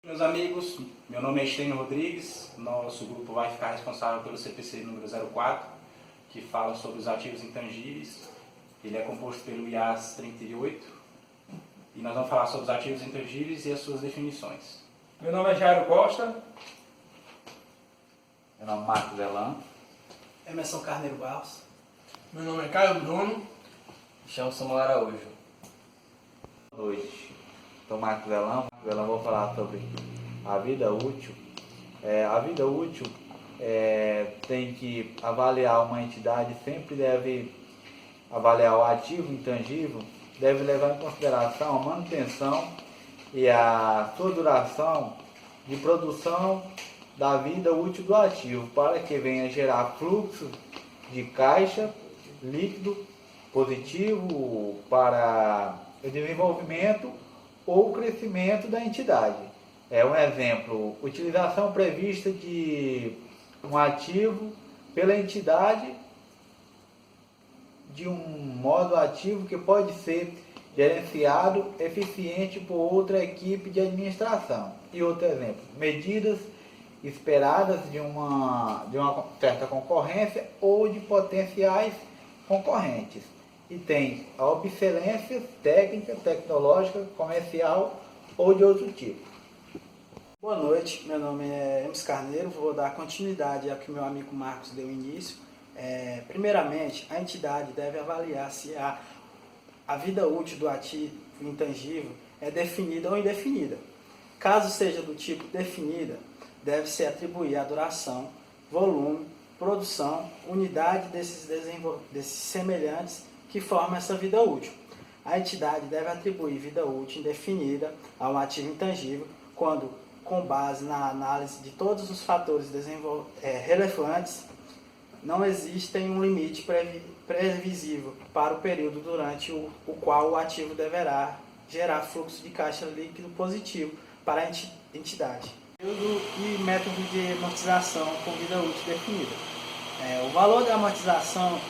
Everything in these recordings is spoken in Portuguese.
Meus amigos, meu nome é Estênio Rodrigues, nosso grupo vai ficar responsável pelo CPC número 04, que fala sobre os ativos intangíveis. Ele é composto pelo IAS 38 e nós vamos falar sobre os ativos intangíveis e as suas definições. Meu nome é Jairo Costa. Meu nome é Marcos Elan. Emerson Carneiro Barros. Meu nome é Caio Bruno. Chamo Samuel Araújo. Boa noite. Sou Marcos Elan. Vou falar sobre a vida útil. A vida útil tem que avaliar uma entidade, sempre deve avaliar o ativo intangível, deve levar em consideração a manutenção e a sua duração de produção da vida útil do ativo, para que venha gerar fluxo de caixa líquido positivo para o desenvolvimento ou crescimento da entidade. Um exemplo, utilização prevista de um ativo pela entidade de um modo ativo que pode ser gerenciado eficiente por outra equipe de administração. E outro exemplo, medidas esperadas de uma certa concorrência ou de potenciais concorrentes. E tem a obsolescência técnica, tecnológica, comercial ou de outro tipo. Boa noite, meu nome é Emerson Carneiro, vou dar continuidade ao que meu amigo Marcos deu início. Primeiramente, a entidade deve avaliar se a vida útil do ativo intangível é definida ou indefinida. Caso seja do tipo definida, deve-se atribuir a duração, volume, produção, unidade desses semelhantes que formam essa vida útil. A entidade deve atribuir vida útil indefinida a um ativo intangível quando, com base na análise de todos os fatores relevantes, não existe um limite previsível para o período durante o qual o ativo deverá gerar fluxo de caixa líquido positivo para a entidade. E método de amortização com vida útil definida. O valor da amortização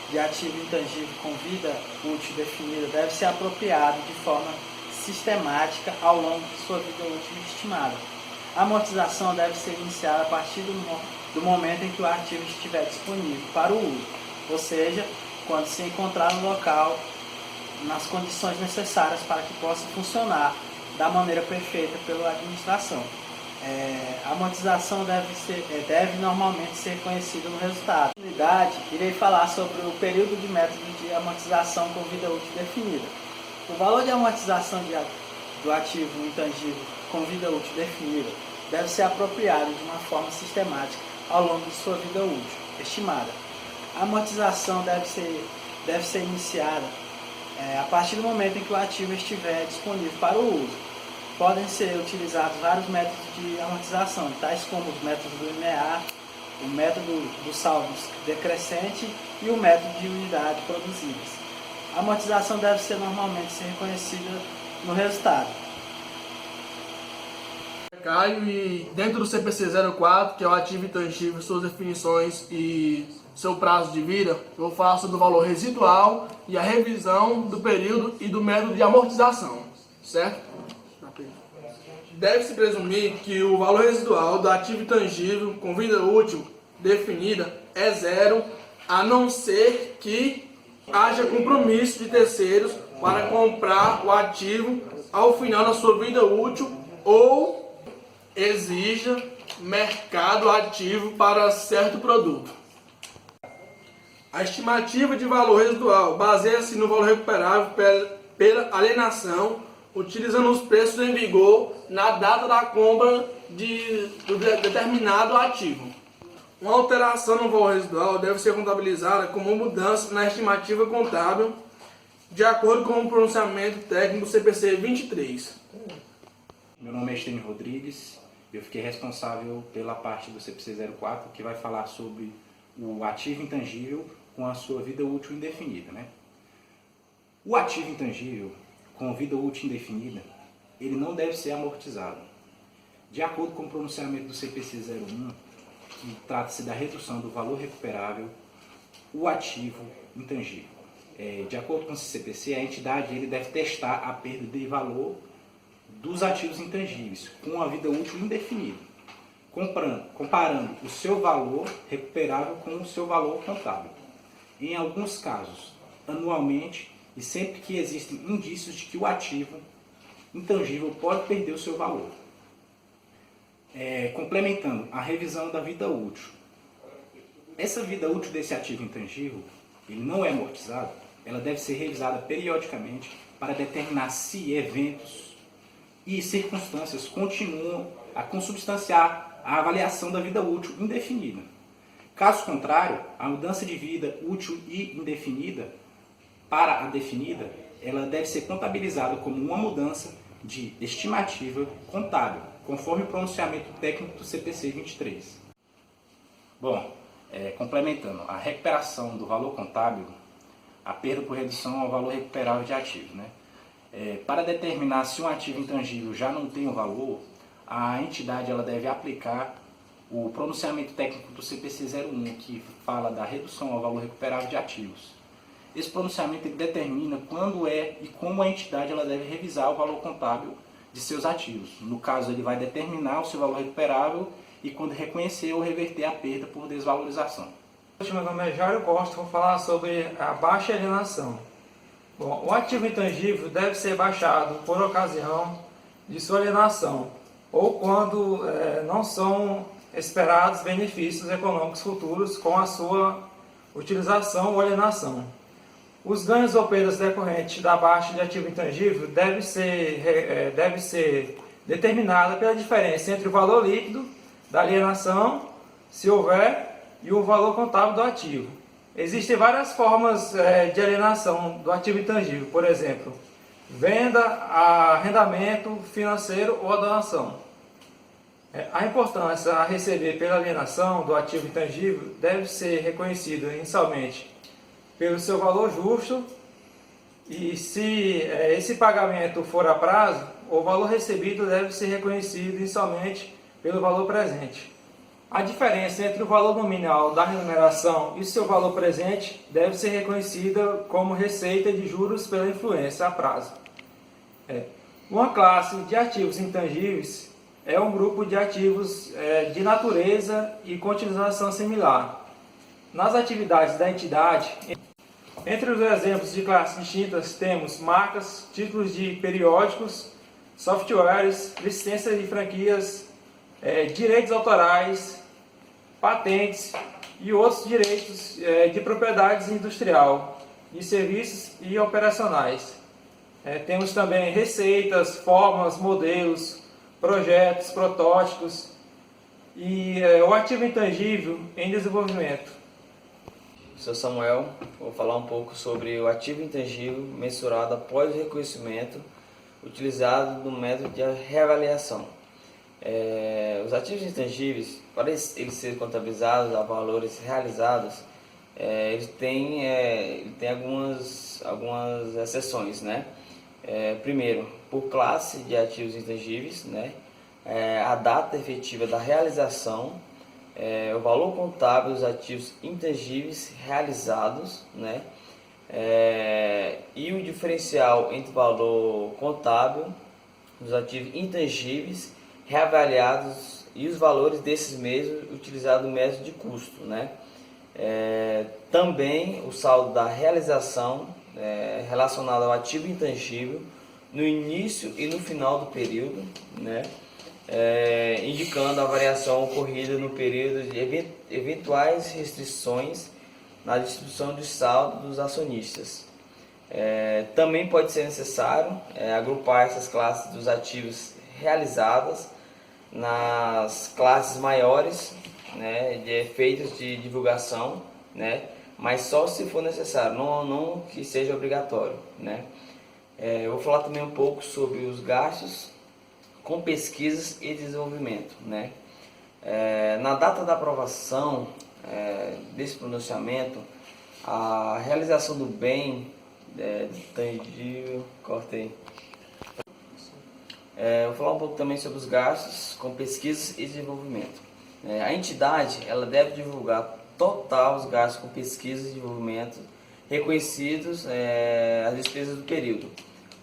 de ativo intangível com vida útil definida deve ser apropriado de forma sistemática ao longo de sua vida útil estimada. A amortização deve ser iniciada a partir do momento em que o ativo estiver disponível para o uso, ou seja, quando se encontrar no local nas condições necessárias para que possa funcionar da maneira perfeita pela administração. A amortização deve normalmente ser conhecida no resultado. Na unidade, irei falar sobre o período de método de amortização com vida útil definida. O valor de amortização do ativo intangível com vida útil definida deve ser apropriado de uma forma sistemática ao longo de sua vida útil estimada. A amortização deve ser iniciada a partir do momento em que o ativo estiver disponível para o uso. Podem ser utilizados vários métodos de amortização, tais como os métodos do linear, o método do saldo decrescente e o método de unidades produzidas. A amortização deve normalmente ser reconhecida no resultado. Caio, e dentro do CPC 04, que é o ativo intangível, suas definições e seu prazo de vida, eu vou falar sobre o valor residual e a revisão do período e do método de amortização, certo? Deve-se presumir que o valor residual do ativo intangível com vida útil definida é zero, a não ser que haja compromisso de terceiros para comprar o ativo ao final da sua vida útil ou exija mercado ativo para certo produto. A estimativa de valor residual baseia-se no valor recuperável pela alienação, utilizando os preços em vigor na data da compra do determinado ativo. Uma alteração no valor residual deve ser contabilizada como mudança na estimativa contábil, de acordo com o pronunciamento técnico do CPC 23. Meu nome é Estênio Rodrigues, eu fiquei responsável pela parte do CPC 04, que vai falar sobre o ativo intangível com a sua vida útil indefinida, né? O ativo intangível com vida útil indefinida, ele não deve ser amortizado. De acordo com o pronunciamento do CPC 01, que trata-se da redução do valor recuperável, o ativo intangível. De acordo com esse CPC, a entidade deve testar a perda de valor dos ativos intangíveis com a vida útil indefinida, comparando o seu valor recuperável com o seu valor contábil. Em alguns casos, anualmente e sempre que existem indícios de que o ativo intangível pode perder o seu valor. Complementando a revisão da vida útil. Essa vida útil desse ativo intangível, ele não é amortizado, ela deve ser revisada periodicamente para determinar se eventos e circunstâncias continuam a consubstanciar a avaliação da vida útil indefinida. Caso contrário, a mudança de vida útil e indefinida para a definida, ela deve ser contabilizada como uma mudança de estimativa contábil, conforme o pronunciamento técnico do CPC 23. Bom, complementando, a recuperação do valor contábil, a perda por redução ao valor recuperável de ativos, né? Para determinar se um ativo intangível já não tem o valor, a entidade ela deve aplicar o pronunciamento técnico do CPC 01, que fala da redução ao valor recuperável de ativos. Esse pronunciamento ele determina quando e como a entidade ela deve revisar o valor contábil de seus ativos. No caso, ele vai determinar o seu valor recuperável e quando reconhecer ou reverter a perda por desvalorização. Meu nome é Jairo Costa, vou falar sobre a baixa alienação. Bom, o ativo intangível deve ser baixado por ocasião de sua alienação ou quando não são esperados benefícios econômicos futuros com a sua utilização ou alienação. Os ganhos ou perdas decorrentes da baixa de ativo intangível deve ser determinada pela diferença entre o valor líquido da alienação, se houver, e o valor contábil do ativo. Existem várias formas de alienação do ativo intangível, por exemplo, venda, arrendamento financeiro ou a doação. A importância a receber pela alienação do ativo intangível deve ser reconhecida inicialmente pelo seu valor justo e se esse pagamento for a prazo, o valor recebido deve ser reconhecido inicialmente pelo valor presente. A diferença entre o valor nominal da remuneração e seu valor presente deve ser reconhecida como receita de juros pela influência a prazo. Uma classe de ativos intangíveis é um grupo de ativos de natureza e continuação similar. Nas atividades da entidade, entre os exemplos de classes distintas temos marcas, títulos de periódicos, softwares, licenças de franquias, direitos autorais, patentes e outros direitos de propriedades industrial, de serviços e operacionais. Temos também receitas, formas, modelos, projetos, protótipos e o ativo intangível em desenvolvimento. Sou Samuel, vou falar um pouco sobre o ativo intangível mensurado após o reconhecimento utilizado no método de reavaliação. Os ativos intangíveis, para eles serem contabilizados a valores realizados, eles têm algumas exceções, né? Primeiro, por classe de ativos intangíveis, né? A data efetiva da realização, o valor contábil dos ativos intangíveis realizados, né? E o diferencial entre o valor contábil dos ativos intangíveis reavaliados e os valores desses mesmos utilizados no método de custo, né? Também o saldo da realização relacionado ao ativo intangível no início e no final do período, né? Indicando a variação ocorrida no período de eventuais restrições na distribuição de saldo dos acionistas. Também pode ser necessário agrupar essas classes dos ativos realizadas nas classes maiores, né, de efeitos de divulgação, né, mas só se for necessário, não que seja obrigatório, né. Eu vou falar também um pouco sobre os gastos com pesquisas e desenvolvimento, né. Na data da aprovação desse pronunciamento, a realização do bem tangível, cortei. Vou falar um pouco também sobre os gastos com pesquisas e desenvolvimento. A entidade ela deve divulgar total os gastos com pesquisa e desenvolvimento reconhecidos as despesas do período.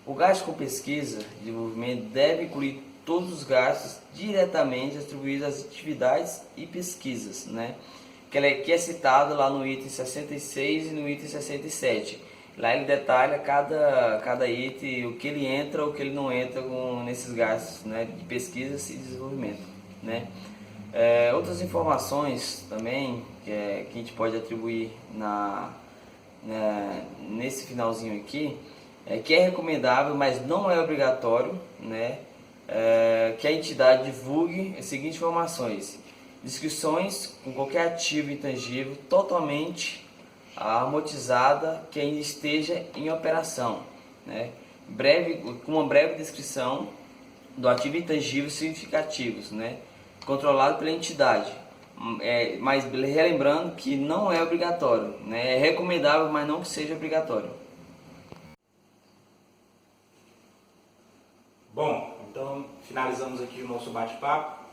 O gasto com pesquisa e desenvolvimento deve incluir todos os gastos diretamente atribuídos às atividades e pesquisas, né? Que é citado lá no item 66 e no item 67. Lá ele detalha cada item, o que ele entra ou o que ele não entra nesses gastos, né, de pesquisas e desenvolvimento, né? Outras informações também que a gente pode atribuir nesse finalzinho aqui, que é recomendável, mas não é obrigatório, né, que a entidade divulgue as seguintes informações: descrições com qualquer ativo intangível totalmente amortizada que ainda esteja em operação, né, com uma breve descrição do ativo intangível significativos, né, controlado pela entidade, mas relembrando que não é obrigatório, né, é recomendável, mas não que seja obrigatório. Bom, então finalizamos aqui o nosso bate-papo.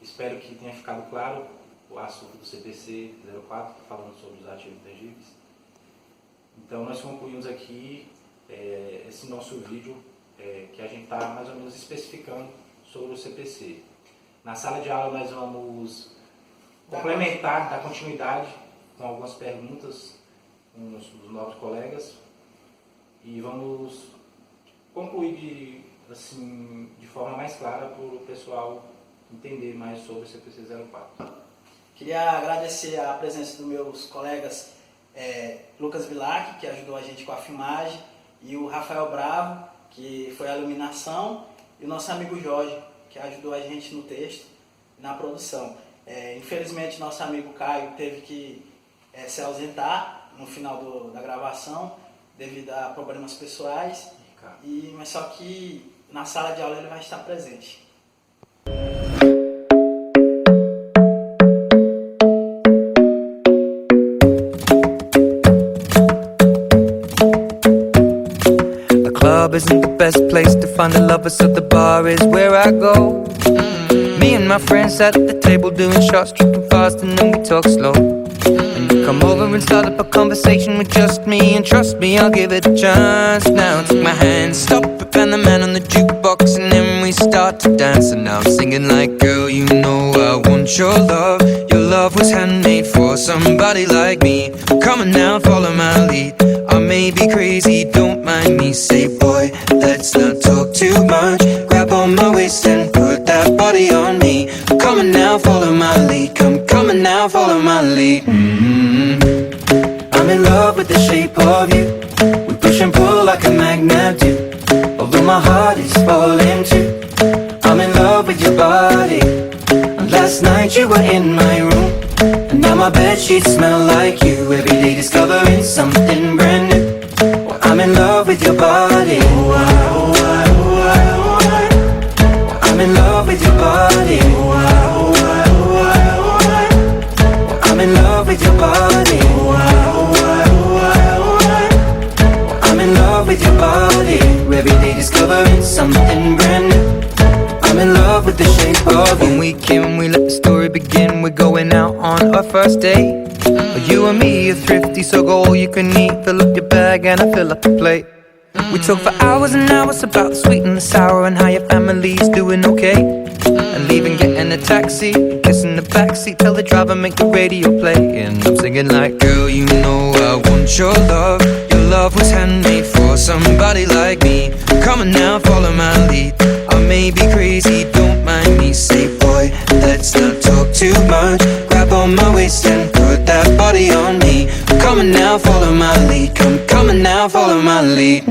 Espero que tenha ficado claro o assunto do CPC 04, falando sobre os ativos intangíveis. Então nós concluímos aqui esse nosso vídeo que a gente está mais ou menos especificando sobre o CPC. Na sala de aula nós vamos complementar, dar continuidade com algumas perguntas com os novos colegas e vamos concluir de forma mais clara para o pessoal entender mais sobre o CPC 04. Queria agradecer a presença dos meus colegas Lucas Vilac, que ajudou a gente com a filmagem, e o Rafael Bravo, que foi a iluminação, e o nosso amigo Jorge, que ajudou a gente no texto e na produção. Infelizmente, nosso amigo Caio teve que se ausentar no final da gravação, devido a problemas pessoais, mas só que na sala de aula ele vai estar presente. Isn't the best place to find the lovers, so the bar is where I go. Me and my friends at the table doing shots, tripping fast, and then we talk slow. And you come over and start up a conversation with just me, and trust me, I'll give it a chance. Now take my hand, stop it, and the man on the jukebox, and then we start to dance. And now I'm singing like, girl, you know I want your love. Your love was handmade for somebody like me. Come on now, follow my lead. I may be crazy, don't mind me. Say, boy, let's not talk too much. Grab on my waist and put that body on me. Come on now, follow my lead. Come on now, follow my lead. I'm in love with the shape of you. We push and pull like a magnet do. Although my heart is falling too. I'm in love with your body. And last night you were in my room, and now my bedsheets smell like you. Every day discovering something brand new. Well, I'm in love with your body. I'm in love with your body. I'm in love with your body. I'm in love with your body. Every day discovering something brand new. I'm in love with the shape of you. When we came, we let the story begin. We're going out on our first date. You and me are thrifty, so go all you can eat. Fill up your bag and I fill up the plate. We talk for hours and hours about the sweet and the sour, and how your family's doing okay. And leaving, getting a taxi, kissing the backseat, tell the driver make the radio play. And I'm singing like, girl, you know I want your love. Your love was handmade for somebody like me. Come on now, follow my lead. I may be crazy, don't mind me. Say, boy, let's not talk too much. Grab on my waist and put that body on me. Come on now, follow my lead. Come on now, follow my lead.